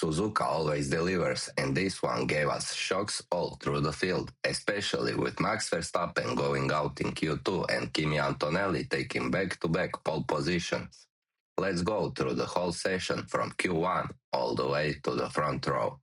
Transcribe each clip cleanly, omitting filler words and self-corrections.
Suzuka always delivers, and this one gave us shocks all through the field, especially with Max Verstappen going out in Q2 and Kimi Antonelli taking back-to-back pole positions. Let's go through the whole session from Q1 all the way to the front row.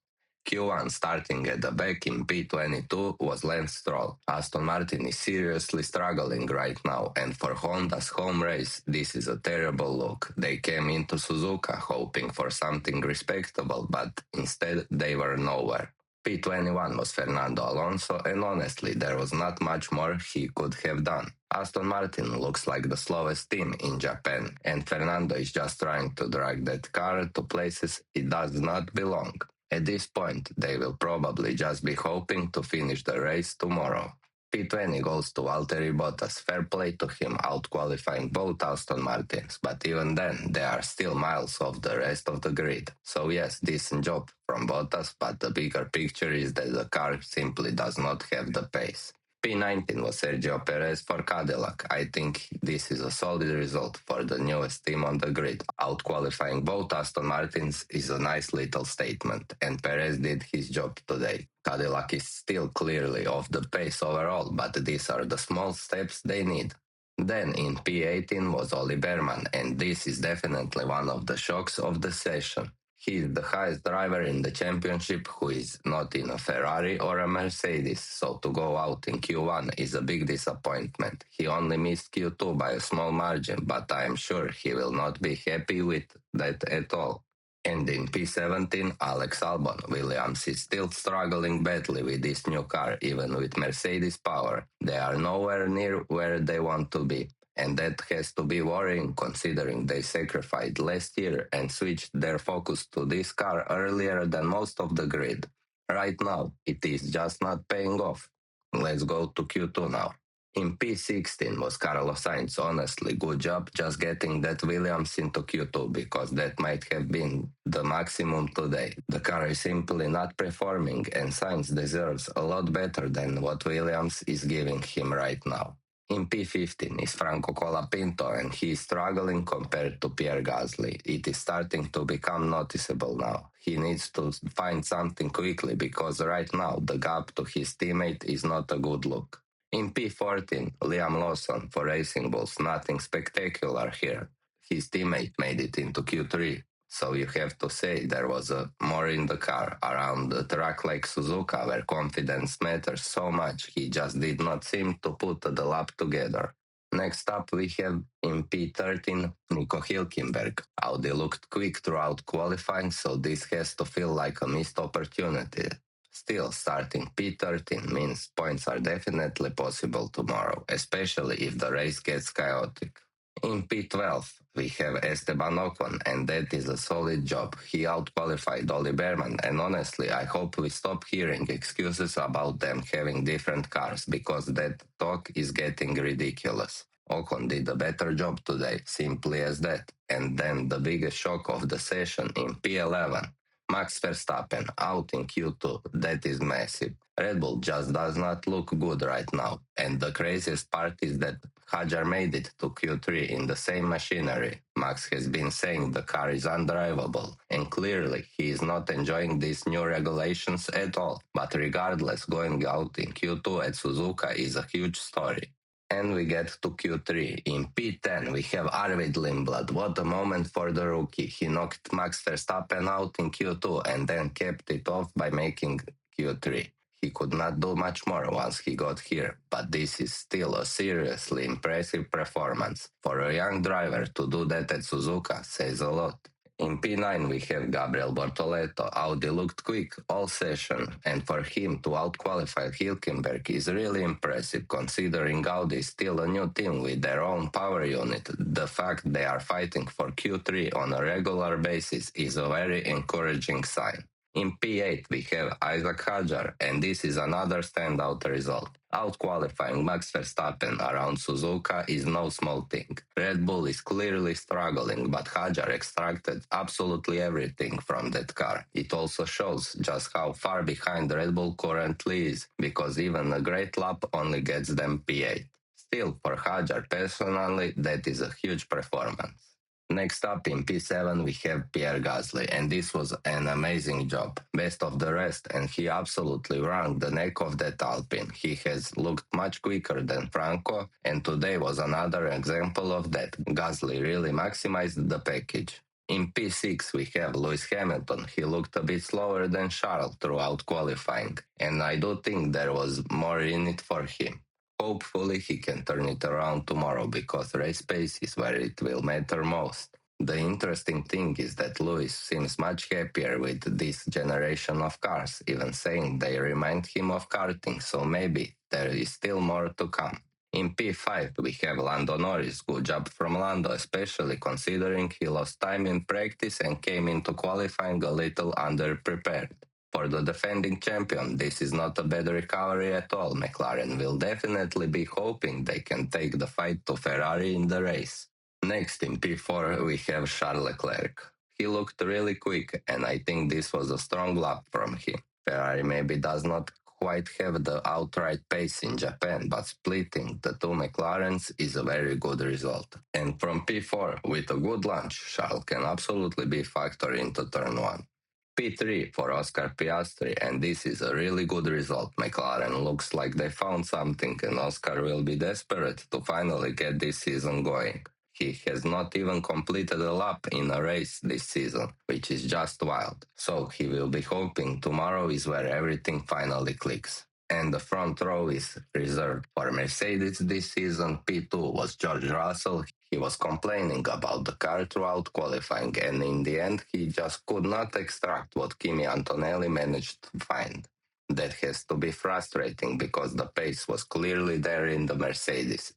Q1 starting at the back in P22 was Lance Stroll. Aston Martin is seriously struggling right now, and for Honda's home race, this is a terrible look. They came into Suzuka hoping for something respectable, but instead they were nowhere. P21 was Fernando Alonso, and honestly, there was not much more he could have done. Aston Martin looks like the slowest team in Japan, and Fernando is just trying to drag that car to places it does not belong. At this point, they will probably just be hoping to finish the race tomorrow. P20 goes to Valtteri Bottas. Fair play to him out-qualifying both Aston Martins, but even then, they are still miles off the rest of the grid. So yes, decent job from Bottas, but the bigger picture is that the car simply does not have the pace. P19 was Sergio Perez for Cadillac. I think this is a solid result for the newest team on the grid. Out-qualifying both Aston Martins is a nice little statement, and Perez did his job today. Cadillac is still clearly off the pace overall, but these are the small steps they need. Then in P18 was Ollie Behrman, and this is definitely one of the shocks of the session. He is the highest driver in the championship who is not in a Ferrari or a Mercedes, so to go out in Q1 is a big disappointment. He only missed Q2 by a small margin, but I am sure he will not be happy with that at all. And in P17, Alex Albon. Williams is still struggling badly with this new car, even with Mercedes power. They are nowhere near where they want to be. And that has to be worrying considering they sacrificed last year and switched their focus to this car earlier than most of the grid. Right now, it is just not paying off. Let's go to Q2 now. In P16 was Carlos Sainz. Honestly, good job just getting that Williams into Q2 because that might have been the maximum today. The car is simply not performing and Sainz deserves a lot better than what Williams is giving him right now. In P15 is Franco Colapinto and he is struggling compared to Pierre Gasly. It is starting to become noticeable now. He needs to find something quickly because right now the gap to his teammate is not a good look. In P14, Liam Lawson for Racing Bulls, nothing spectacular here. His teammate made it into Q3. So you have to say there was more in the car. Around the track like Suzuka, where confidence matters so much, he just did not seem to put the lap together. Next up we have in P13, Nico Hülkenberg. Audi looked quick throughout qualifying, so this has to feel like a missed opportunity. Still, starting P13 means points are definitely possible tomorrow, especially if the race gets chaotic. In P12, we have Esteban Ocon, and that is a solid job. He out-qualified Ollie Behrman, and honestly, I hope we stop hearing excuses about them having different cars, because that talk is getting ridiculous. Ocon did a better job today, simply as that. And then the biggest shock of the session in P11. Max Verstappen out in Q2, that is massive. Red Bull just does not look good right now, and the craziest part is that Hadjar made it to Q3 in the same machinery. Max has been saying the car is undrivable, and clearly he is not enjoying these new regulations at all. But regardless, going out in Q2 at Suzuka is a huge story. And we get to Q3. In P10, we have Arvid Lindblad. What a moment for the rookie. He knocked Max Verstappen out in Q2 and then kept it off by making Q3. He could not do much more once he got here, but this is still a seriously impressive performance. For a young driver to do that at Suzuka says a lot. In P9 we have Gabriel Bortoleto. Audi looked quick all session, and for him to out-qualify Hülkenberg is really impressive considering Audi is still a new team with their own power unit. The fact they are fighting for Q3 on a regular basis is a very encouraging sign. In P8 we have Isack Hadjar, and this is another standout result. Out-qualifying Max Verstappen around Suzuka is no small thing. Red Bull is clearly struggling, but Hadjar extracted absolutely everything from that car. It also shows just how far behind Red Bull currently is, because even a great lap only gets them P8. Still, for Hadjar personally, that is a huge performance. Next up in P7 we have Pierre Gasly, and this was an amazing job. Best of the rest, and he absolutely wrung the neck of that Alpine. He has looked much quicker than Franco, and today was another example of that. Gasly really maximized the package. In P6 we have Lewis Hamilton. He looked a bit slower than Charles throughout qualifying, and I do think there was more in it for him. Hopefully he can turn it around tomorrow because race pace is where it will matter most. The interesting thing is that Lewis seems much happier with this generation of cars, even saying they remind him of karting, so maybe there is still more to come. In P5 we have Lando Norris. Good job from Lando, especially considering he lost time in practice and came into qualifying a little underprepared. For the defending champion, this is not a bad recovery at all. McLaren will definitely be hoping they can take the fight to Ferrari in the race. Next in P4 we have Charles Leclerc. He looked really quick, and I think this was a strong lap from him. Ferrari maybe does not quite have the outright pace in Japan, but splitting the two McLarens is a very good result. And from P4, with a good launch, Charles can absolutely be factor into turn 1. P3 for Oscar Piastri, and this is a really good result. McLaren looks like they found something, and Oscar will be desperate to finally get this season going. He has not even completed a lap in a race this season, which is just wild. So he will be hoping tomorrow is where everything finally clicks. And the front row is reserved for Mercedes this season. P2 was George Russell. He was complaining about the car throughout qualifying, and in the end, he just could not extract what Kimi Antonelli managed to find. That has to be frustrating because the pace was clearly there in the Mercedes.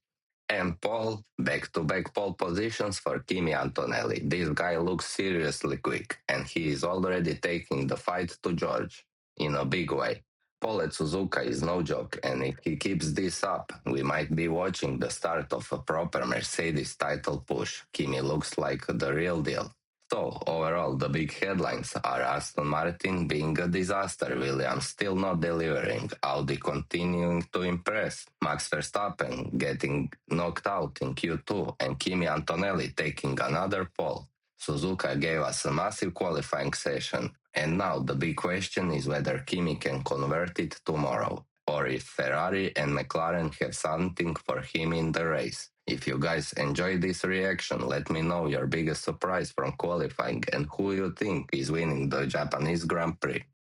And Paul, back-to-back pole positions for Kimi Antonelli. This guy looks seriously quick, and he is already taking the fight to George in a big way. Paul at Suzuka is no joke, and if he keeps this up, we might be watching the start of a proper Mercedes title push. Kimi looks like the real deal. So, overall, the big headlines are Aston Martin being a disaster, Williams still not delivering, Audi continuing to impress, Max Verstappen getting knocked out in Q2, and Kimi Antonelli taking another pole. Suzuka gave us a massive qualifying session, and now the big question is whether Kimi can convert it tomorrow, or if Ferrari and McLaren have something for him in the race. If you guys enjoyed this reaction, let me know your biggest surprise from qualifying and who you think is winning the Japanese Grand Prix.